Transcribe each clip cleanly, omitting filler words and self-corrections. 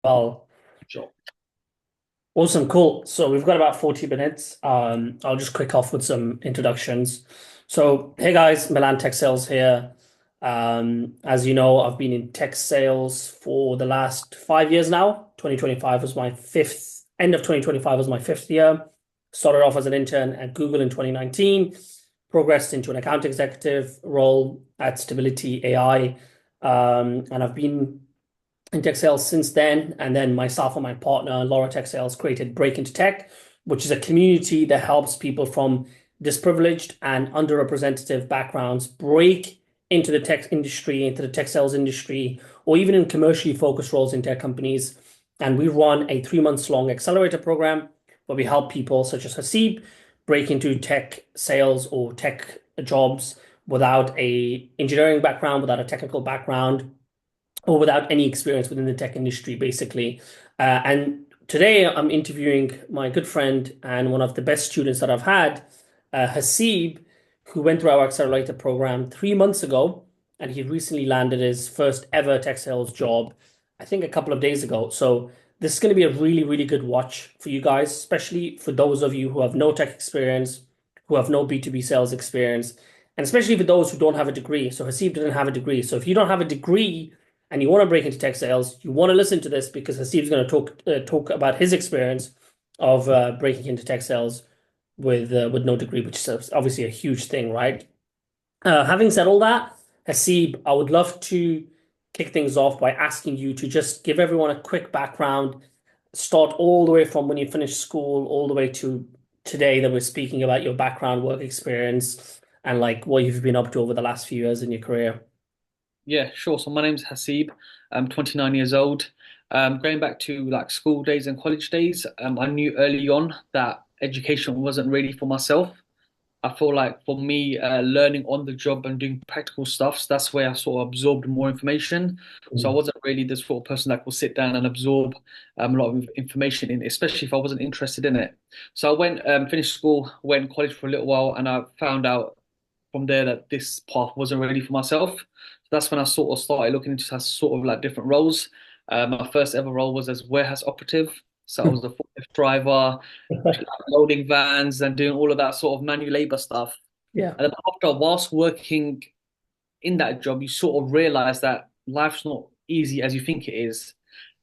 Well, Sure. awesome, cool. So we've got about 40 minutes. I'll just kick off with some introductions. So, hey guys, Milan Tech Sales here. As you know, I've been in tech sales for the last 5 years now. 2025 was my fifth, end of 2025 was my fifth year. Started off as an intern at Google in 2019, progressed into an account executive role at Stability AI. And I've been in tech sales since then. And then myself and my partner, Laura Tech Sales, created Break Into Tech, which is a community that helps people from disprivileged and underrepresented backgrounds break into the tech industry, into the tech sales industry, or even in commercially focused roles in tech companies. And we run a 3 months long accelerator program where we help people such as Haseeb break into tech sales or tech jobs without a engineering background, without a technical background, or without any experience within the tech industry, basically. And today I'm interviewing my good friend and one of the best students that I've had, Haseeb, who went through our accelerator program 3 months ago, and he recently landed his first ever tech sales job, I think a couple of days ago. So this is going to be a really, really good watch for you guys, especially for those of you who have no tech experience, who have no B2B sales experience, and especially for those who don't have a degree. So Haseeb didn't have a degree. So if you don't have a degree, and you want to break into tech sales, you want to listen to this because Haseeb's going to talk about his experience of breaking into tech sales with no degree, which is obviously a huge thing, right? Having said all that, Haseeb, I would love to kick things off by asking you to just give everyone a quick background, start all the way from when you finished school all the way to today that we're speaking about your background, work experience, and like what you've been up to over the last few years in your career. Yeah, sure. So my name's Haseeb. I'm 29 years old. Going back to like school days and college days, I knew early on that education wasn't really for myself. I feel like for me, learning on the job and doing practical stuff, that's where I sort of absorbed more information. So I wasn't really the sort of person that will sit down and absorb a lot of information in, especially if I wasn't interested in it. So I went, finished school, went college for a little while, and I found out from there that this path wasn't really for myself. So that's when I sort of started looking into sort of like different roles. My first ever role was as warehouse operative. So I was a forklift driver, loading vans and doing all of that sort of manual labor stuff. Yeah. And then after whilst working in that job, you sort of realize that life's not easy as you think it is.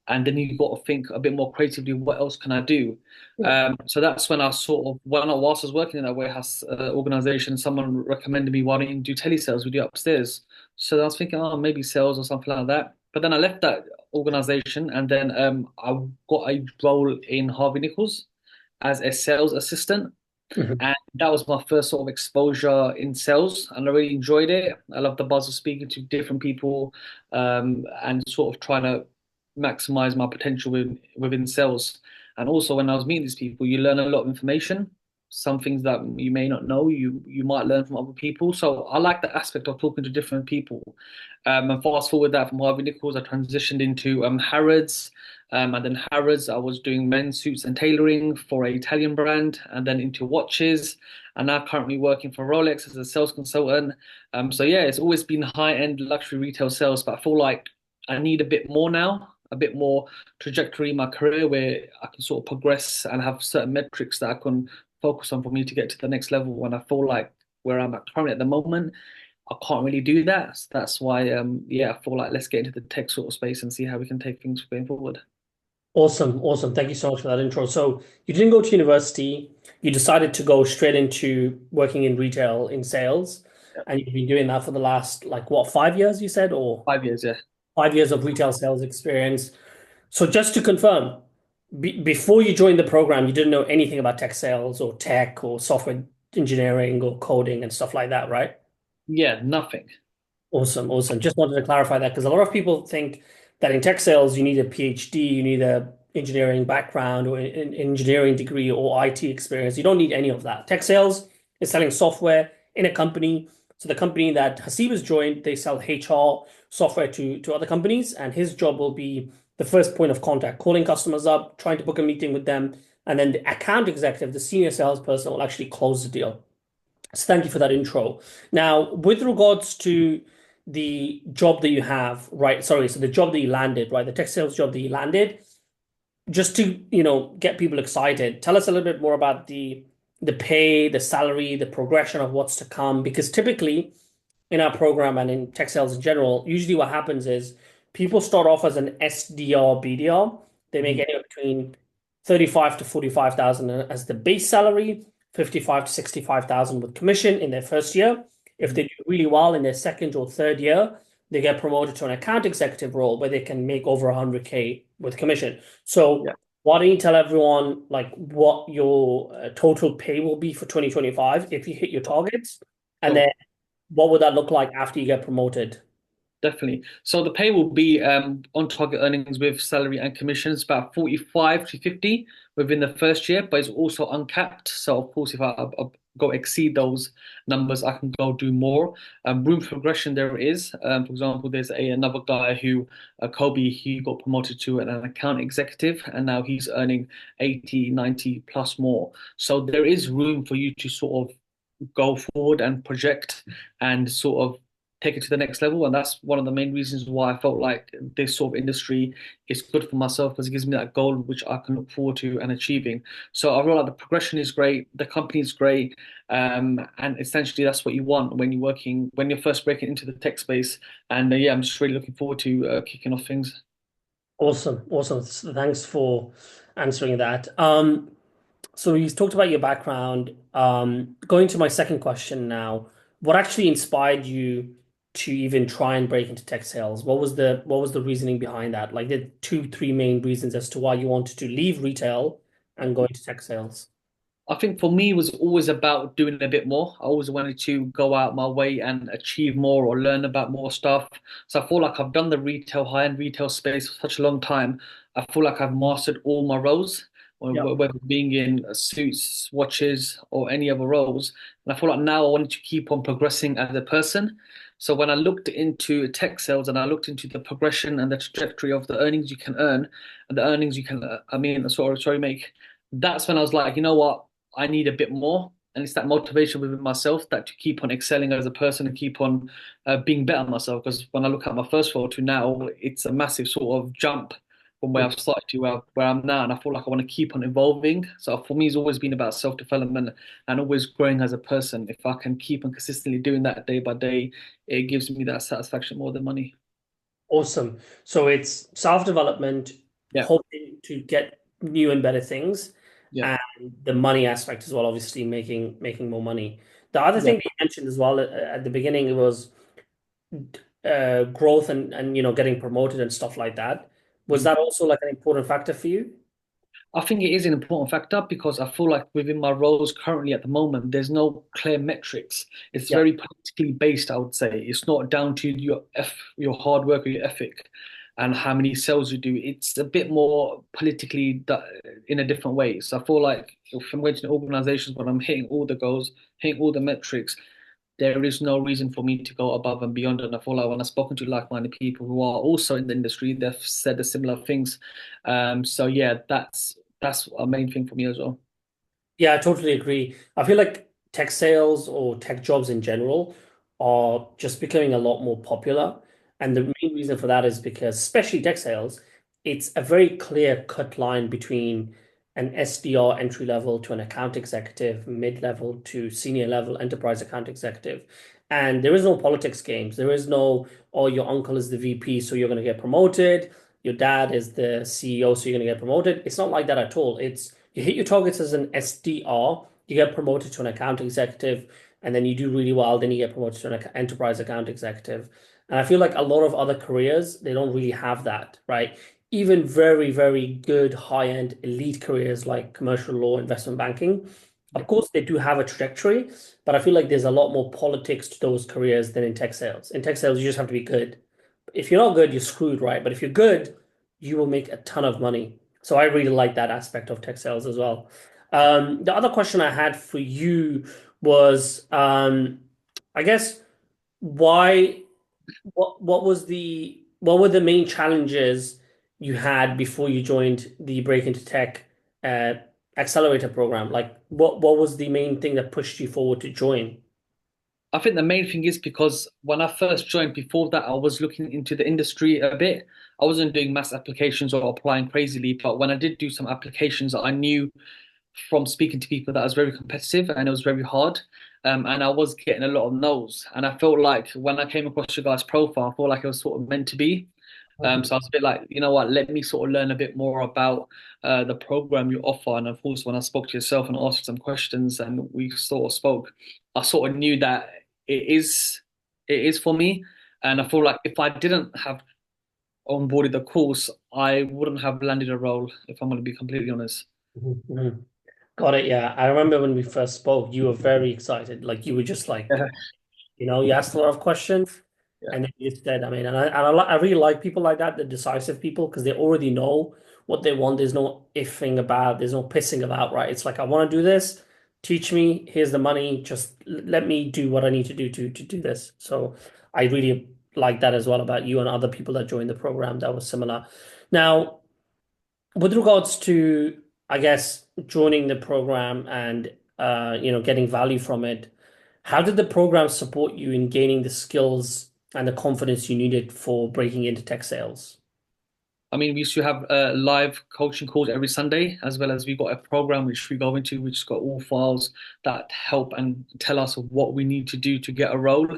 And then you've got to think a bit more creatively, what else can I do? Yeah. So that's when I sort of, whilst I was working in that warehouse organization, someone recommended me, why don't you do telesales? We do upstairs. So I was thinking, oh, maybe sales or something like that. But then I left that organization and then I got a role in Harvey Nichols as a sales assistant. Mhm. And that was my first sort of exposure in sales, and I really enjoyed it. I love the buzz of speaking to different people, and sort of trying to maximize my potential within sales. And also, when I was meeting these people, you learn a lot of information. Some things that you may not know, you might learn from other people. So I like the aspect of talking to different people. And fast forward that from Harvey Nichols, I transitioned into Harrods. And then Harrods, I was doing men's suits and tailoring for an Italian brand, and then into watches. And now currently working for Rolex as a sales consultant. So yeah, it's always been high-end luxury retail sales, but I feel like I need a bit more now, a bit more trajectory in my career where I can sort of progress and have certain metrics that I can focus on for me to get to the next level. And I feel like where I'm at currently at the moment, I can't really do that. So that's why, yeah, I feel like let's get into the tech sort of space and see how we can take things going forward. Awesome, awesome. Thank you so much for that intro. So you didn't go to university, you decided to go straight into working in retail in sales, and you've been doing that for the last like what, 5 years you said, or 5 years, yeah. 5 years of retail sales experience. So just to confirm, before you joined the program, you didn't know anything about tech sales or tech or software engineering or coding and stuff like that, right? Yeah, nothing. Awesome, awesome. Just wanted to clarify that because a lot of people think that in tech sales you need a PhD, you need a engineering background or an engineering degree or IT experience. You don't need any of that. Tech sales is selling software in a company. So the company that Haseeb has joined, they sell HR software to other companies, and his job will be the first point of contact, calling customers up, trying to book a meeting with them, and then the account executive, the senior salesperson, will actually close the deal. So thank you for that intro. Now, with regards to the job that you have, right? Sorry, so the job that you landed, right? The tech sales job that you landed. just to, get people excited, tell us a little bit more about the pay, the salary, the progression of what's to come. Because typically in our program and in tech sales in general, usually what happens is people start off as an SDR, BDR. They make Mhm. anywhere between 35 to 45,000 as the base salary, 55 to 65,000 with commission in their first year. If Mhm. they do really well in their second or third year, they get promoted to an account executive role where they can make over 100K with commission. So Yeah. why don't you tell everyone like what your total pay will be for 2025 if you hit your targets, and then Sure. what would that look like after you get promoted? Definitely. So the pay will be on target earnings with salary and commissions about 45 to 50 within the first year, but it's also uncapped. So of course, if I go exceed those numbers, I can go do more. Room for progression there is. For example, there's another guy who, Kobe, he got promoted to an account executive, and now he's earning 80, 90 plus more. So there is room for you to sort of go forward and project and sort of take it to the next level. And that's one of the main reasons why I felt like this sort of industry is good for myself because it gives me that goal which I can look forward to and achieving. So I feel like the progression is great, the company is great, and essentially that's what you want when when you're first breaking into the tech space. And yeah, I'm just really looking forward to kicking off things. Awesome, awesome. Thanks for answering that. So you talked about your background. Going to my second question now, what actually inspired you to even try and break into tech sales? What was the reasoning behind that? Like the two, three main reasons as to why you wanted to leave retail and go into tech sales. I think for me it was always about doing a bit more. I always wanted to go out my way and achieve more or learn about more stuff. So I feel like I've done the retail, high-end retail space for such a long time. I feel like I've mastered all my roles, Yeah. whether being in suits, watches, or any other roles. And I feel like now I wanted to keep on progressing as a person. So when I looked into tech sales and I looked into the progression and the trajectory of the earnings you can earn and the earnings you can, sorry, make, that's when I was like, you know what? I need a bit more. And it's that motivation within myself that to keep on excelling as a person and keep on being better myself. Because when I look at my first role to now, it's a massive sort of jump from where I've started to where I'm now. And I feel like I want to keep on evolving. So for me, it's always been about self-development and always growing as a person. If I can keep on consistently doing that day by day, it gives me that satisfaction more than money. Awesome. So it's self-development, Yeah, hoping to get new and better things, yeah, and the money aspect as well, obviously making more money. The other yeah. thing that you mentioned as well at the beginning was growth and getting promoted and stuff like that. Was Mhm. that also like an important factor for you? I think it is an important factor because I feel like within my roles currently at the moment, there's no clear metrics. It's Yeah. very politically based, I would say. It's not down to your hard work or your ethic and how many sales you do. It's a bit more in a different way. So I feel like if I'm going to organizations when I'm hitting all the goals, hitting all the metrics, there is no reason for me to go above and beyond. And I feel like when I've spoken to like-minded people who are also in the industry, they've said the similar things. So yeah, that's a main thing for me as well. Yeah, I totally agree. I feel like tech sales or tech jobs in general are just becoming a lot more popular. And the main reason for that is because, especially tech sales, it's a very clear cut line between an SDR entry level to an account executive, mid level to senior level enterprise account executive. And there is no politics games. There is no, oh, your uncle is the VP, so you're going to get promoted. Your dad is the CEO, so you're going to get promoted. It's not like that at all. It's you hit your targets as an SDR, you get promoted to an account executive, and then you do really well, then you get promoted to an enterprise account executive. And I feel like a lot of other careers, they don't really have that, right? Even very, very good high-end elite careers like commercial law, investment banking, Yeah, of course, they do have a trajectory, but I feel like there's a lot more politics to those careers than in tech sales. In tech sales, you just have to be good. If you're not good, you're screwed, right? But if you're good, you will make a ton of money. So I really like that aspect of tech sales as well. The other question I had for you was, I guess, why, what were the main challenges you had before you joined the Break into Tech uh, accelerator program? Like, what was the main thing that pushed you forward to join? I think the main thing is because when I first joined, before that, I was looking into the industry a bit. I wasn't doing mass applications or applying crazily, but when I did do some applications, I knew from speaking to people that was very competitive and it was very hard. And I was getting a lot of no's. And I felt like when I came across your guys' profile, I felt like it was sort of meant to be. Mhm. So I was a bit like, you know what, let me sort of learn a bit more about the program you offer. And of course, when I spoke to yourself and asked you some questions and we sort of spoke, I sort of knew that it is it is for me. And I feel like if I didn't have onboarded the course, I wouldn't have landed a role, if I'm going to be completely honest. Mhm. Mhm. Got it. Yeah. I remember when we first spoke, you were very excited. Like you were just like, Yeah, you asked a lot of questions yeah. and then you said, I mean, I really like people like that, the decisive people, because they already know what they want. There's no ifing about, there's no pissing about, right? It's like, I want to do this. Teach me. Here's the money. Just let me do what I need to do to do this. So I really like that as well about you and other people that joined the program that was similar. Now, with regards to, I guess, joining the program and getting value from it, how did the program support you in gaining the skills and the confidence you needed for breaking into tech sales? I mean, we used to have live coaching calls every Sunday, as well as we got a program which we go into, which has got all files that help and tell us what we need to do to get a role.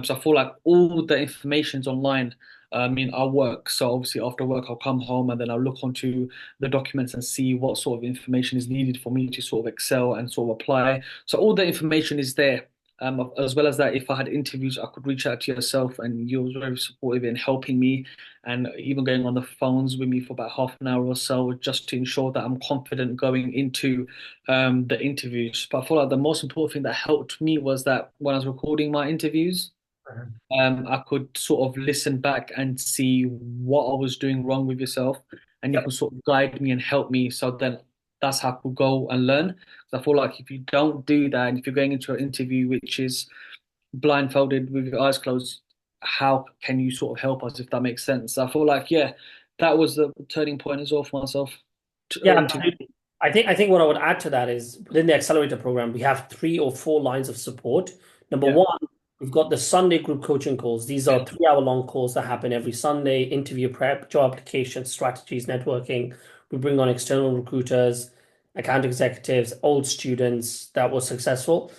So I feel like all the information's online in our work. So obviously after work, I'll come home and then I'll look onto the documents and see what sort of information is needed for me to sort of excel and sort of apply. So all the information is there. As well as that, if I had interviews, I could reach out to yourself, and you were very supportive in helping me and even going on the phones with me for about half an hour or so just to ensure that I'm confident going into the interviews. But I feel like the most important thing that helped me was that when I was recording my interviews, Mhm. I could sort of listen back and see what I was doing wrong with yourself, and you Yep. could sort of guide me and help me. So then that's how I could go and learn. 'Cause I feel like if you don't do that, and if you're going into an interview which is blindfolded with your eyes closed, how can you sort of help us if that makes sense? I feel like, yeah, that was the turning point as well for myself Yeah, into absolutely. I think what I would add to that is within the accelerator program, we have 3 or 4 lines of support. Number yeah, one, we've got the Sunday group coaching calls. These are 3 hour long calls that happen every Sunday, interview prep, job application, strategies, networking. We bring on external recruiters, account executives, old students that were successful.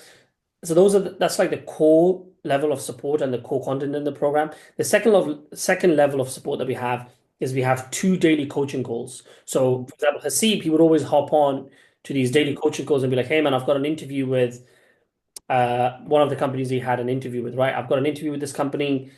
So that's like the core level of support and the core content in the program. The second level of support that we have is we have 2 daily coaching calls. So for example, Haseeb, he would always hop on to these daily coaching calls and be like, hey man, I've got an interview with one of the companies he had an interview with, right? I've got an interview with this company.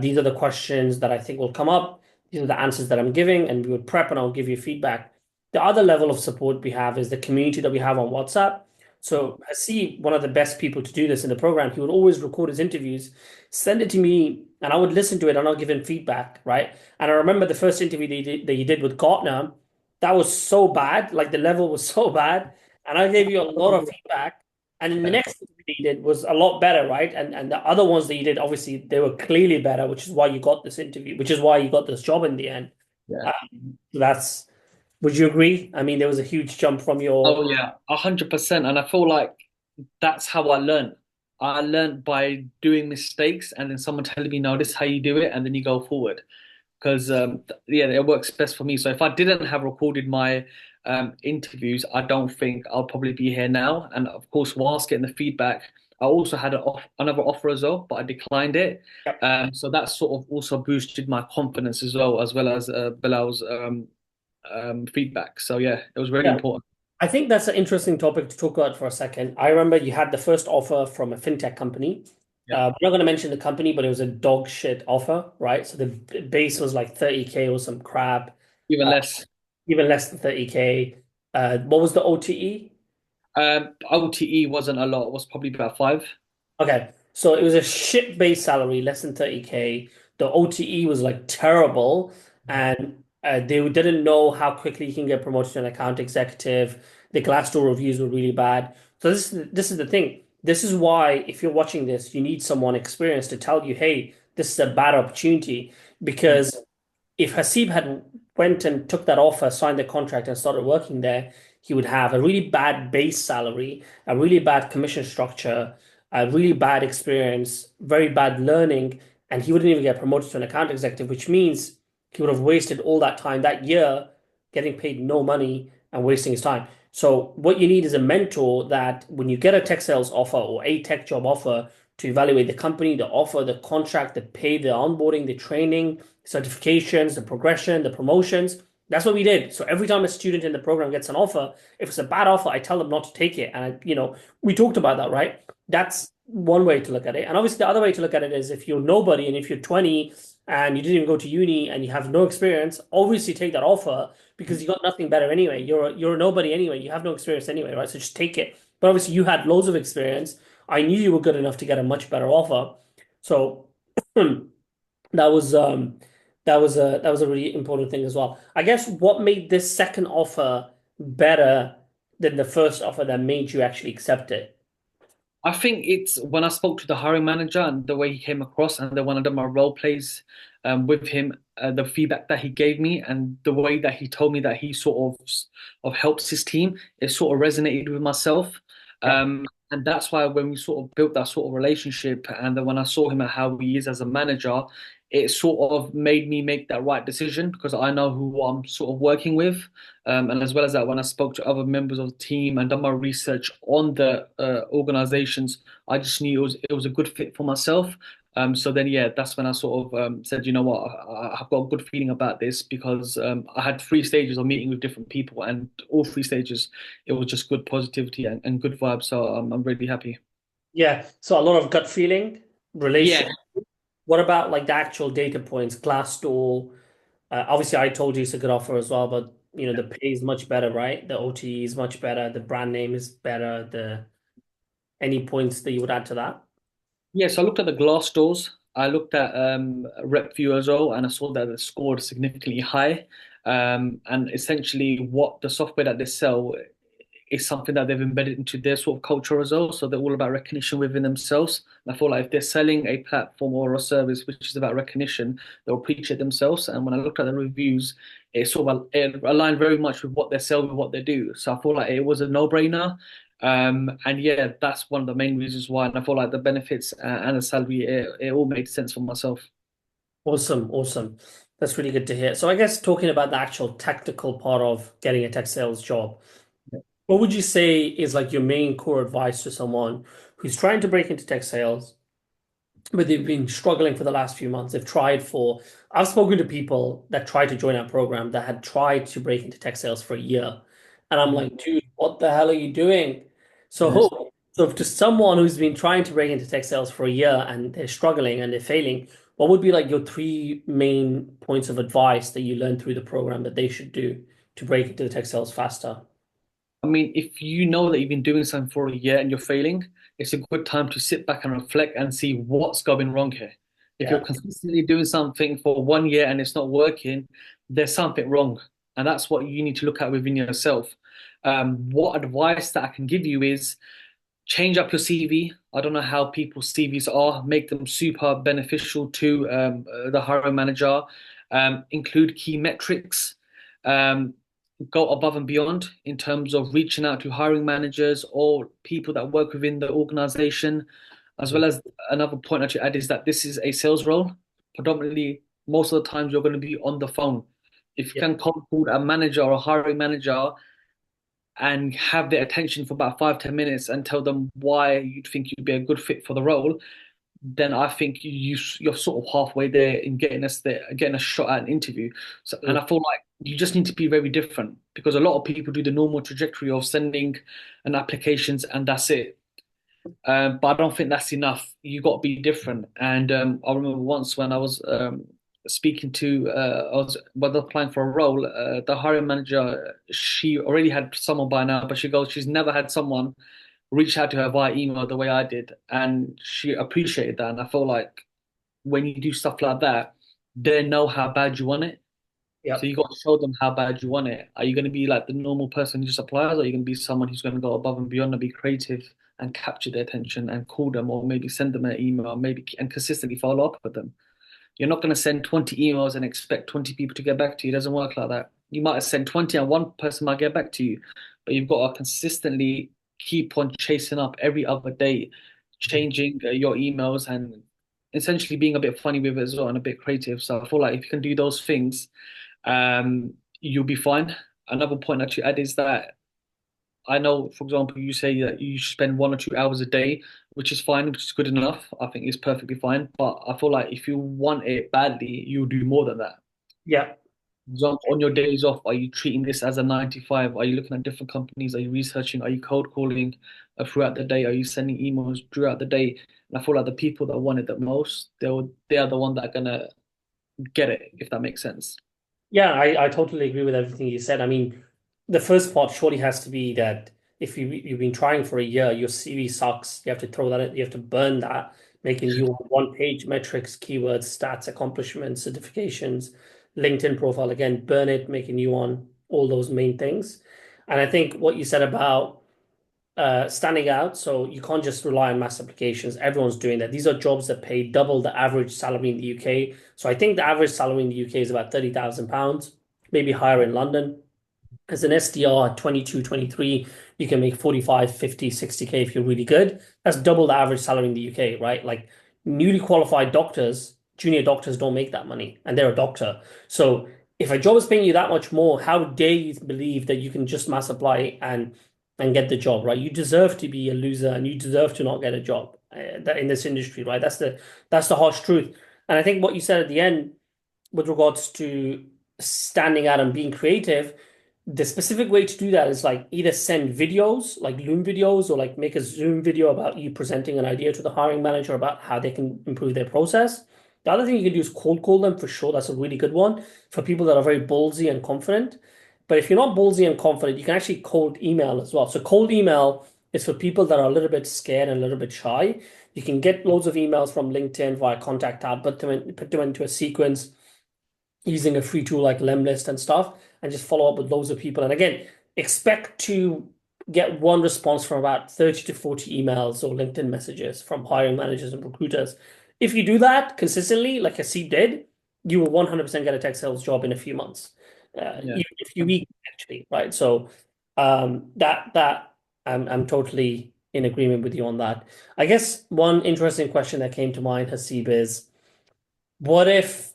These are the questions that I think will come up. These are the answers that I'm giving, and we would prep and I'll give you feedback. The other level of support we have is the community that we have on WhatsApp. So Hasib, one of the best people to do this in the program, he would always record his interviews, send it to me, and I would listen to it and I'll give him feedback, right? And I remember the first interview that you did with Gartner, that was so bad, like the level was so bad, and I gave you a lot of feedback. And then the yeah, next interview that you did was a lot better, right? And the other ones that you did, obviously, they were clearly better, which is why you got this interview, which is why you got this job in the end. yeah. So would you agree? I mean, there was a huge jump from your, Oh yeah, 100%. And I feel like that's how I learned. I learned by doing mistakes and then someone telling me, no, this is how you do it, and then you go forward. Because yeah, it works best for me. So if I didn't have recorded my interviews, I don't think I'll probably be here now. And of course, whilst getting the feedback, I also had another offer as well, but I declined it. Yep. So that sort of also boosted my confidence as well as Bilal's feedback. So yeah, it was really Yeah. important. I think that's an interesting topic to talk about for a second. I remember you had the first offer from a fintech company. Yeah, We're not going to mention the company, but it was a dog shit offer, right? So the base was like 30K or some crap, even uh, less. even less than 30K. What was the OTE? OTE wasn't a lot. It was probably about five. Okay, so it was a shit base salary, less than 30K. The OTE was like terrible, and they didn't know how quickly you can get promoted to an account executive. The Glassdoor reviews were really bad. So this is the thing. This is why if you're watching this, you need someone experienced to tell you, hey, this is a bad opportunity. Because if Haseeb had went and took that offer, signed the contract, and started working there, he would have a really bad base salary, a really bad commission structure, a really bad experience, very bad learning, and he wouldn't even get promoted to an account executive, which means he would have wasted all that time that year getting paid no money and wasting his time. So what you need is a mentor that when you get a tech sales offer or a tech job offer to evaluate the company, the offer, the contract, the pay, the onboarding, the training, certifications, the progression, the promotions. That's what we did. So every time a student in the program gets an offer, if it's a bad offer, I tell them not to take it. And we talked about that, right? That's one way to look at it. And obviously the other way to look at it is if you're nobody and if you're 20 and you didn't even go to uni and you have no experience, obviously take that offer because you got nothing better anyway. You're a nobody anyway. You have no experience anyway, right? So just take it. But obviously you had loads of experience. I knew you were good enough to get a much better offer. So that was that was a really important thing as well. I guess what made this second offer better than the first offer that made you actually accept it? I think it's when I spoke to the hiring manager and the way he came across, and then when I did my role plays with him, the feedback that he gave me, and the way that he told me that he sort of helps his team, it sort of resonated with myself. Yeah. And that's why when we sort of built that sort of relationship, and then when I saw him and how he is as a manager, it sort of made me make that right decision because I know who I'm sort of working with. And as well as that, when I spoke to other members of the team and done my research on the organizations, I just knew it was a good fit for myself. So then, yeah, that's when I sort of said, you know what, I've got a good feeling about this because I had 3 stages of meeting with different people, and all 3 stages, it was just good positivity and good vibes. So I'm really happy. Yeah. So a lot of gut feeling, Yeah, relation. What about like the actual data points, Glassdoor? Obviously, I told you it's a good offer as well, but the pay is much better, right? The OTE is much better. The brand name is better. The any points that you would add to that? yeah. So I looked at the glass doors. I looked at RepView as well, and I saw that it scored significantly high. And essentially, what the software that they sell is something that they've embedded into their sort of culture as well. So they're all about recognition within themselves. And I feel like if they're selling a platform or a service which is about recognition, they'll preach it themselves. And when I looked at the reviews, it aligned very much with what they sell, with what they do. So I feel like it was a no-brainer. And yeah, that's one of the main reasons why. And I feel like the benefits and the salary, it all made sense for myself. Awesome, awesome. That's really good to hear. So I guess talking about the actual tactical part of getting a tech sales job, what would you say is like your main core advice to someone who's trying to break into tech sales, but they've been struggling for the last few months? I've spoken to people that tried to join our program that had tried to break into tech sales for a year. And I'm Mhm. like, dude, what the hell are you doing? Yes. So to someone who's been trying to break into tech sales for a year and they're struggling and they're failing, what would be like your three main points of advice that you learned through the program that they should do to break into the tech sales faster? I mean, if you know that you've been doing something for a year and you're failing, it's a good time to sit back and reflect and see what's going wrong here. If you're Yeah. consistently doing something for 1 year and it's not working, there's something wrong. And that's what you need to look at within yourself. What advice that I can give you is change up your CV. I don't know how people's CVs are. Make them super beneficial to the hiring manager. Include key metrics. Um, Go above and beyond in terms of reaching out to hiring managers or people that work within the organization. As well as another point that you add is that this is a sales role. Predominantly, most of the times you're going to be on the phone. If you Yeah. can cold call a manager or a hiring manager and have their attention for about 5, 10 minutes and tell them why you think you'd be a good fit for the role, then I think you're sort of halfway there in getting us there, getting a shot at an interview. So, Mm. and I feel like you just need to be very different because a lot of people do the normal trajectory of sending an applications and that's it. But I don't think that's enough. You got to be different. And I remember once when I was speaking to, I was when applying for a role, the hiring manager, she already had someone by now, but she goes, she's never had someone reach out to her via email the way I did, and she appreciated that. And I feel like when you do stuff like that, they know how bad you want it. So Yep. you got to show them how bad you want it. Are you going to be like the normal person who just applies, or are you going to be someone who's going to go above and beyond and be creative and capture their attention and call them, or maybe send them an email, maybe and consistently follow up with them? You're not going to send 20 emails and expect 20 people to get back to you. It doesn't work like that. You might send 20 and one person might get back to you, but you've got to consistently keep on chasing up every other day, changing your emails and essentially being a bit funny with it as well and a bit creative. So I feel like if you can do those things, you'll be fine. Another point that you add is that I know, for example, you say that you spend 1 or 2 hours a day, which is fine, which is good enough. I think it's perfectly fine. But I feel like if you want it badly, you'll do more than that. Yeah. For example, on your days off, are you treating this as a 9 to 5? Are you looking at different companies? Are you researching? Are you cold calling throughout the day? Are you sending emails throughout the day? And I feel like the people that want it the most, they are the one that are gonna get it, if that makes sense. Yeah, I totally agree with everything you said. I mean, the first part surely has to be that if you've been trying for a year, your CV sucks. You have to throw that in, you have to burn that, making you one page metrics, keywords, stats, accomplishments, certifications, LinkedIn profile again, burn it, make a new one, all those main things. And I think what you said about standing out. So you can't just rely on mass applications. Everyone's doing that. These are jobs that pay double the average salary in the UK. So I think the average salary in the UK is about £30,000, maybe higher in London. As an SDR at 22, 23, you can make 45, 50, 60K if you're really good. That's double the average salary in the UK, right? Like newly qualified doctors, junior doctors don't make that money and they're a doctor. So if a job is paying you that much more, how dare you believe that you can just mass apply and get the job, right? You deserve to be a loser and you deserve to not get a job that in this industry, right? That's the harsh truth. And I think what you said at the end with regards to standing out and being creative, the specific way to do that is like either send videos, like Loom videos, or like make a Zoom video about you presenting an idea to the hiring manager about how they can improve their process. The other thing you can do is cold call them for sure. That's a really good one for people that are very ballsy and confident. But if you're not ballsy and confident, you can actually cold email as well. So cold email is for people that are a little bit scared and a little bit shy. You can get loads of emails from LinkedIn via contact tab, put them into a sequence using a free tool like Lemlist and stuff, and just follow up with loads of people. And again, expect to get one response from about 30 to 40 emails or LinkedIn messages from hiring managers and recruiters. If you do that consistently, like Haseeb did, you will 100% get a tech sales job in a few months, Yeah. even a few weeks actually, right? So that I'm totally in agreement with you on that. I guess one interesting question that came to mind, Haseeb, is what if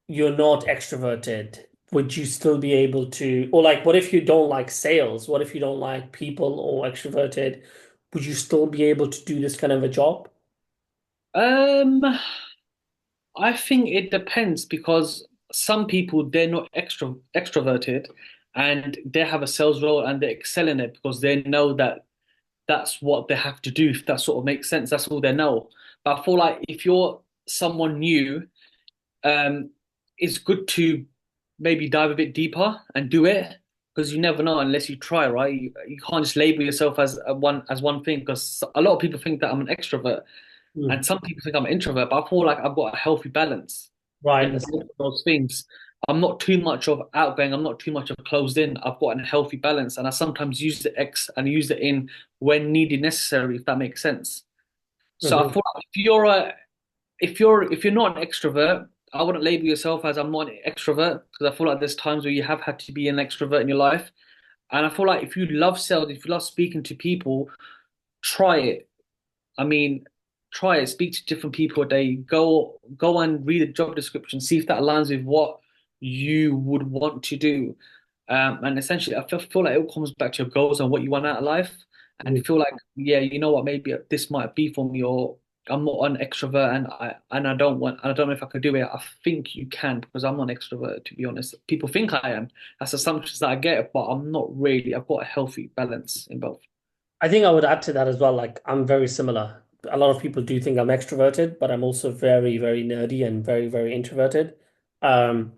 you're not extroverted? Would you still be able to, or like, what if you don't like sales? What if you don't like people or extroverted? Would you still be able to do this kind of a job? Um, I think it depends because some people they're not extroverted and they have a sales role and they excel in it because they know that that's what they have to do. If that sort of makes sense, that's all they know. But I feel like if you're someone new, um, it's good to maybe dive a bit deeper and do it because you never know unless you try, right? You can't just label yourself as one thing because a lot of people think that I'm an extrovert and Hmm. some people think I'm an introvert, but I feel like I've got a healthy balance Right. in both of those things. I'm not too much of outgoing, I'm not too much of closed in. I've got a healthy balance and I sometimes use the X and use the in when needed necessary, if that makes sense. So I Hmm. feel like if you're not an extrovert, I wouldn't label yourself as I'm not an extrovert because I feel like there's times where you have had to be an extrovert in your life. And I feel like if you love sales, if you love speaking to people, try it. I mean, try it. Speak to different people a day. Go and read the job description. See if that aligns with what you would want to do. And essentially, I feel like it all comes back to your goals and what you want out of life. And feel like, yeah, you know what, maybe this might be for me, or I'm not an extrovert, and I don't know if I could do it. I think you can because I'm not an extrovert, to be honest. People think I am. That's assumptions that I get, but I'm not really. I've got a healthy balance in both. I think I would add to that as well. Like, I'm very similar. A lot of people do think I'm extroverted, but I'm also very, very nerdy and very, very introverted. Um,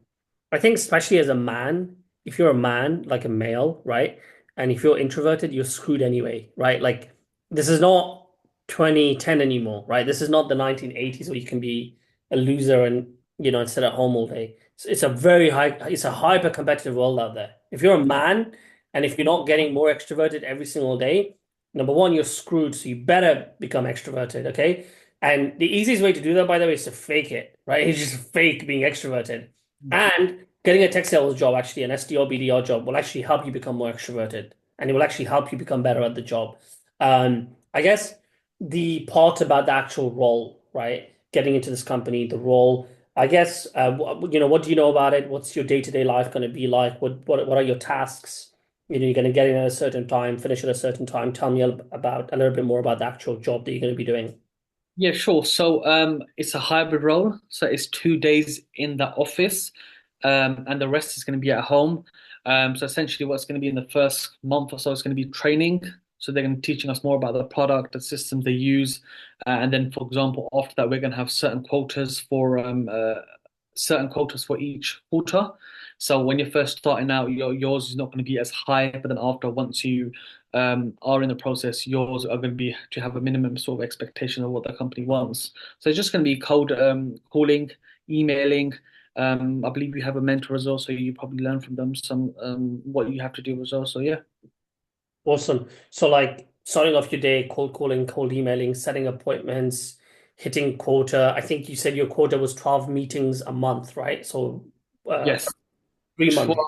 I think especially as a man, if you're a man, like a male, right? And if you're introverted, you're screwed anyway, right? Like, this is not 2010 anymore, right? This is not the 1980s where you can be a loser and, and sit at home all day. It's a hyper competitive world out there. If you're a man and if you're not getting more extroverted every single day, number one, you're screwed, so you better become extroverted, okay? And the easiest way to do that, by the way, is to fake it, right? You just fake being extroverted. And getting a tech sales job, actually, an SDR, BDR job, will actually help you become more extroverted. And it will actually help you become better at the job. I guess the part about the actual role, right? Getting into this company, the role. I guess, what do you know about it? What's your day-to-day life going to be like? What are your tasks? You're going to get in at a certain time, finish at a certain time. Tell me about a little bit more about the actual job that you're going to be doing. Yeah, sure. So it's a hybrid role. So it's 2 days in the office, and the rest is going to be at home. So essentially, what's going to be in the first month or so is going to be training. So they're going to be teaching us more about the product, the systems they use, and then, for example, after that, we're going to have certain quotas for each quarter. So when you're first starting out, yours is not going to be as high, but then after, once you are in the process, yours are going to be to have a minimum sort of expectation of what the company wants. So it's just going to be cold calling, emailing. I believe you have a mentor as well, so you probably learn from them some what you have to do as well. So yeah, Awesome. So like starting off your day, cold calling, cold emailing, setting appointments, hitting quota. I think you said your quota was 12 meetings a month, right? So yes, 3 months. 12.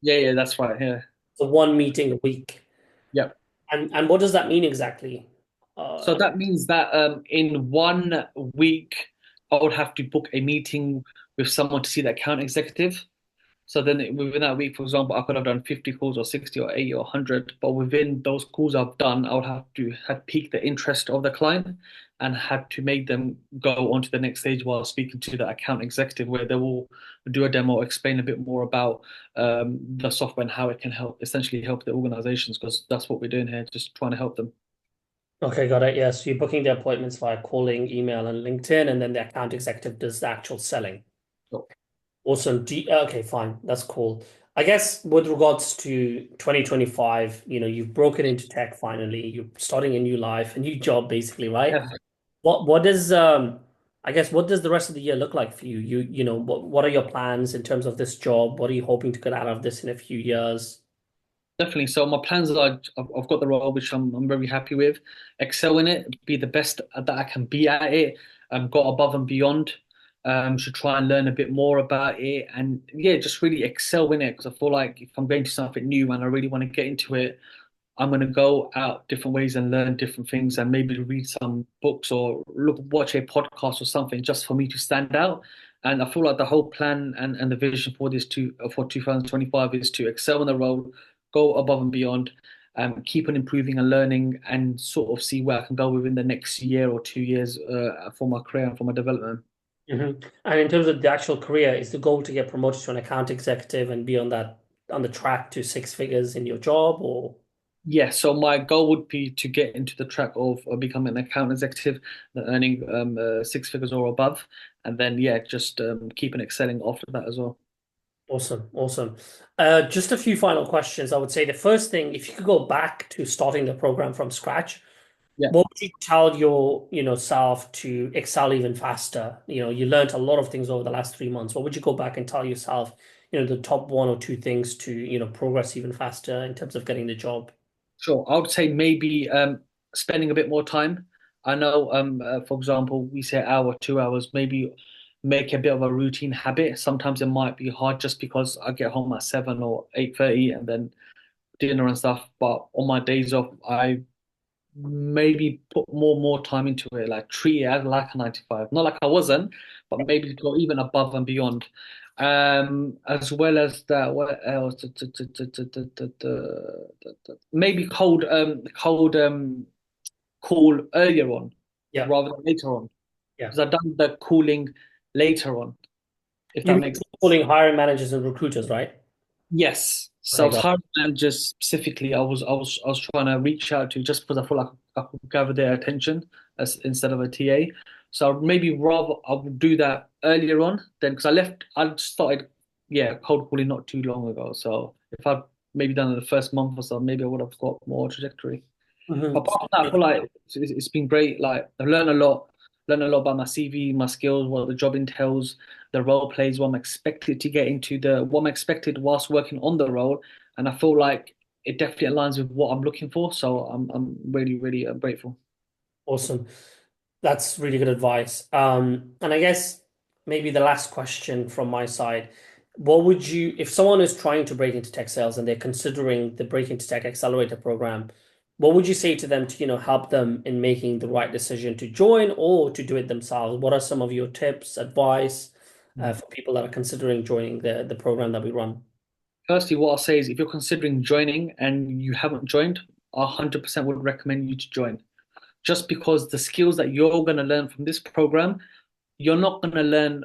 Yeah, that's right. Yeah, So one meeting a week. yeah. And what does that mean exactly? So Uh, that means that in 1 week, I would have to book a meeting with someone to see the account executive. So then within that week, for example, I could have done 50 calls or 60 or 80 or 100, but within those calls I've done, I would have to have piqued the interest of the client and had to make them go on to the next stage while speaking to the account executive, where they will do a demo, explain a bit more about the software and how it can help, essentially help the organizations, because that's what we're doing here, just trying to help them. okay, got it. Yeah, so you're booking the appointments via calling, email, and LinkedIn, and then the account executive does the actual selling. So, Awesome. Okay, fine. That's cool. I guess with regards to 2025, you've broken into tech finally. You're starting a new life, a new job, basically, right? yeah. What does I guess what does the rest of the year look like for you? What are your plans in terms of this job? What are you hoping to get out of this in a few years? Definitely. So my plans are I've got the role which I'm very happy with. Excel in it, be the best that I can be at it, go above and beyond. Should try and learn a bit more about it, and yeah, just really excel in it, because I feel like if I'm going to something new and I really want to get into it, I'm going to go out different ways and learn different things, and maybe read some books or watch a podcast or something just for me to stand out. And I feel like the whole plan and the vision for for 2025 is to excel in the role, go above and beyond, keep on improving and learning, and sort of see where I can go within the next year or 2 years for my career and for my development. And in terms of the actual career, is the goal to get promoted to an account executive and be on the track to six figures in your job, or Yeah, so my goal would be to get into the track of becoming an account executive, earning six figures or above, and then yeah, just keeping excelling after that as well. awesome, awesome. Just a few final questions. I would say the first thing, if you could go back to starting the program from scratch, Yeah, what would you tell your, self to excel even faster? You learned a lot of things over the last 3 months. What would you go back and tell yourself, the top one or two things to, progress even faster in terms of getting the job? sure. I would say maybe spending a bit more time. I know, for example, we say hour, 2 hours, maybe make a bit of a routine habit. Sometimes it might be hard just because I get home at 7 or 8:30 and then dinner and stuff. But on my days off, I maybe put more time into it, like treat it as like a 9 to 5. Not like I wasn't, but maybe go even above and beyond. As well as that, what else? Maybe cold call earlier on Yeah, rather than later on, yeah. because I've done the calling later on, if You that mean makes sense. calling hiring managers and recruiters, right? Yes. Okay, So got hiring managers specifically, I was trying to reach out to, just because I feel like I could gather their attention as instead of a TA. So maybe rather I would do that earlier on then, because I started, yeah, cold calling not too long ago. So if I'd maybe done it the first month or so, maybe I would have got more trajectory. it. Apart from that, I feel like it's been great. Like I've learned a lot about my CV, my skills, what the job entails, the role plays, what I'm expected to get into, the what I'm expected whilst working on the role, and I feel like it definitely aligns with what I'm looking for. So I'm really grateful. Awesome. That's really good advice. And I guess maybe the last question from my side, if someone is trying to break into tech sales and they're considering the Break into Tech Accelerator program, What would you say to them to, help them in making the right decision to join or to do it themselves? What are some of your tips, advice, Mm. for people that are considering joining the program that we run? Firstly, what I'll say is if you're considering joining and you haven't joined, I 100% would recommend you to join. Just because the skills that you're going to learn from this program, you're not going to learn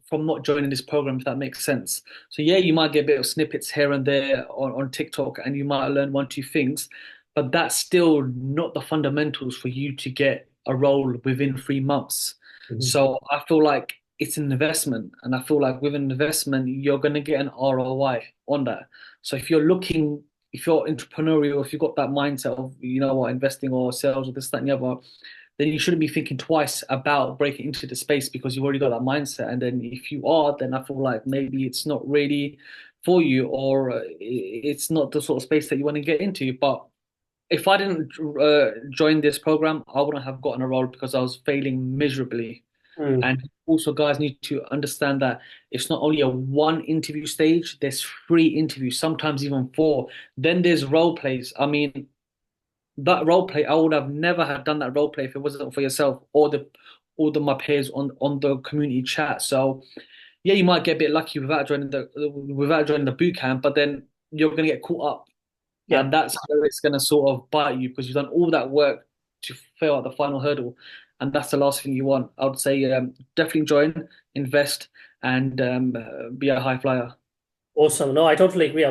from not joining this program, if that makes sense. So, yeah, you might get a bit of snippets here and there on TikTok and you might learn one, two things, but that's still not the fundamentals for you to get a role within 3 months. Mhm. So, I feel like it's an investment, and I feel like with an investment, you're going to get an ROI on that. So, if you're entrepreneurial, if you've got that mindset of, investing or sales or this, that, and the other, then you shouldn't be thinking twice about breaking into the space because you've already got that mindset. And then if you are, then I feel like maybe it's not really for you, or it's not the sort of space that you want to get into. But if I didn't join this program, I wouldn't have gotten a role because I was failing miserably. Mm. And also, guys need to understand that it's not only a one interview stage, there's three interviews, sometimes even four. Then there's role plays. I mean, that role play, I would have never have done that role play if it wasn't for yourself or the my peers on the community chat. So yeah, you might get a bit lucky without joining the boot camp, but then you're gonna get caught up, Yeah. and that's where it's gonna sort of bite you because you've done all that work to fail at the final hurdle, and that's the last thing you want. I would say definitely join, invest, and be a high flyer. Awesome. No, I totally agree.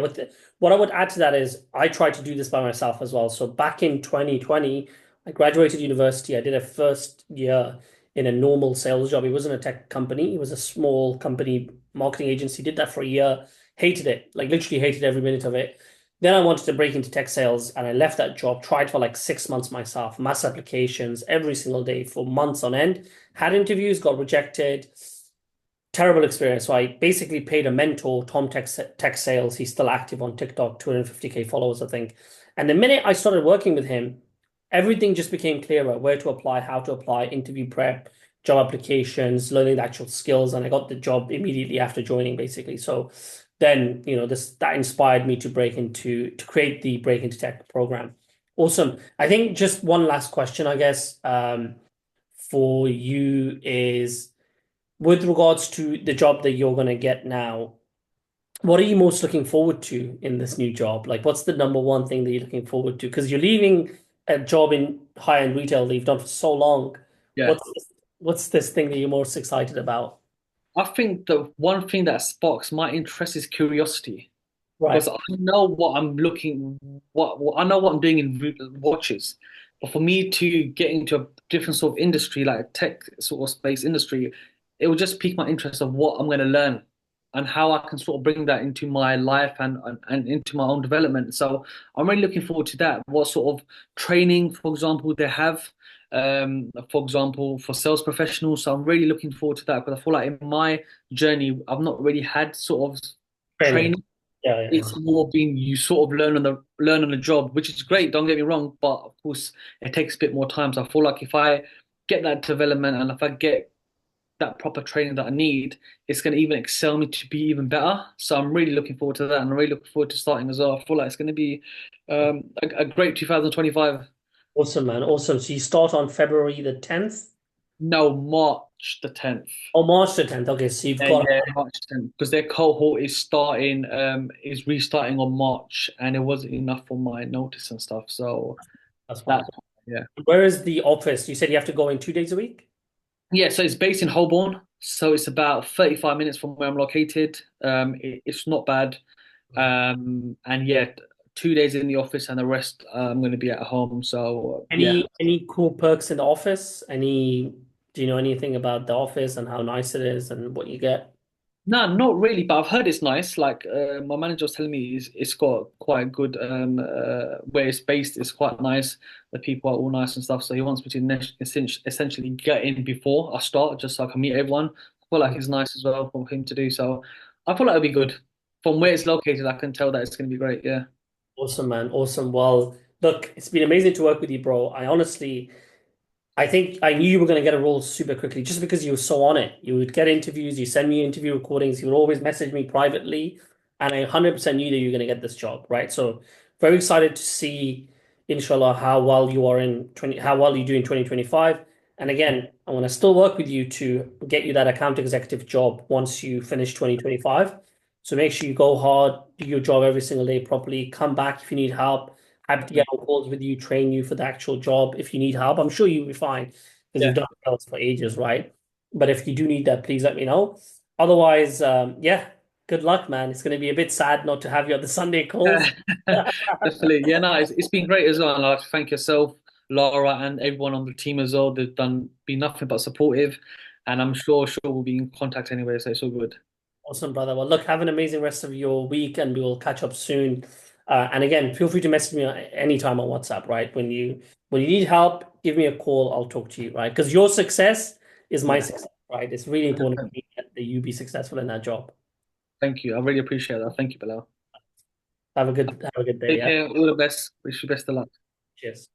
What I would add to that is I tried to do this by myself as well. So back in 2020, I graduated university. I did a first year in a normal sales job. It wasn't a tech company. It was a small company marketing agency. Did that for a year. Hated it. Like literally hated every minute of it. Then I wanted to break into tech sales and I left that job, tried for like 6 months myself, mass applications every single day for months on end, had interviews, got rejected, terrible experience. So I basically paid a mentor, Tom Tech Sales. He's still active on TikTok, 250K followers, I think. And the minute I started working with him, everything just became clearer, where to apply, how to apply, interview prep, job applications, learning the actual skills. And I got the job immediately after joining, basically. So then, this that inspired me to create the Break into Tech program. Awesome. I think just one last question, I guess, for you is with regards to the job that you're going to get now, what are you most looking forward to in this new job? Like, what's the number one thing that you're looking forward to? Because you're leaving a job in high-end retail that you've done for so long. Yeah. What's this thing that you're most excited about? I think the one thing that sparks my interest is curiosity. Right. Because I know what I know what I'm doing in watches, but for me to get into a different sort of industry, like tech sort of space industry, it will just pique my interest of what I'm going to learn and how I can sort of bring that into my life and into my own development. So I'm really looking forward to that. What sort of training, for example, they have, for example, for sales professionals. So I'm really looking forward to that because I feel like in my journey, I've not really had sort of Training. training. Yeah, yeah, It's more being you sort of learn on the job, which is great. Don't get me wrong, but of course it takes a bit more time. So I feel like if I get that development and if I get that proper training that I need, it's going to even excel me to be even better. So I'm really looking forward to that, and I'm really looking forward to starting as well. I feel like it's going to be yeah. a great 2025. Awesome, man. Awesome. So you start on February the 10th No, March the 10th. or March the 10th. Okay, so you've Yeah, got, yeah, March 10th. Because their cohort is restarting on March, and it wasn't enough for my notice and stuff. So that's fine. that's yeah. Where is the office? You said you have to go in 2 days a week? Yeah, so it's based in Holborn, so it's about 35 minutes from where I'm located. It's not bad. And yeah, 2 days in the office and the rest I'm going to be at home. So yeah, Any cool perks in the office? Do you know anything about the office and how nice it is and what you get? no, not really, but I've heard it's nice. Like my manager was telling me, it's got quite good where it's based. It's quite nice. The people are all nice and stuff. So he wants me to essentially get in before I start, just so I can meet everyone. I feel like it's nice as well for him to do. So I feel like it'll be good. From where it's located, I can tell that it's going to be great. Yeah. Awesome, man. Awesome. Well, look, it's been amazing to work with you, bro. I think I knew you were going to get a role super quickly just because you were so on it. You would get interviews, you send me interview recordings, you would always message me privately, and I 100% knew that you were going to get this job, right? So very excited to see, inshallah, how well you do in 2025. And again, I want to still work with you to get you that account executive job once you finish 2025. So make sure you go hard, do your job every single day properly, come back if you need help. Happy to get on calls with you, train you for the actual job if you need help. I'm sure you'll be fine because you've Yeah. done sales for ages, right? But if you do need that, please let me know. Otherwise, yeah, good luck, man. It's going to be a bit sad not to have you at the Sunday calls. Definitely. Yeah, no, it's been great as well. And I'd like to thank yourself, Laura, and everyone on the team as well. They've been nothing but supportive, and I'm sure we'll be in contact anyway, so it's all good. Awesome, brother. Well, look, have an amazing rest of your week, and we will catch up soon. And again, feel free to message me anytime on WhatsApp, right? When you need help, give me a call. I'll talk to you, right? Because your success is my Yeah. success, right? It's really important for me that you be successful in that job. Thank you. I really appreciate that. Thank you, Bilal. Have a good day, Take yeah? care. All the best. Wish you best of luck. Cheers.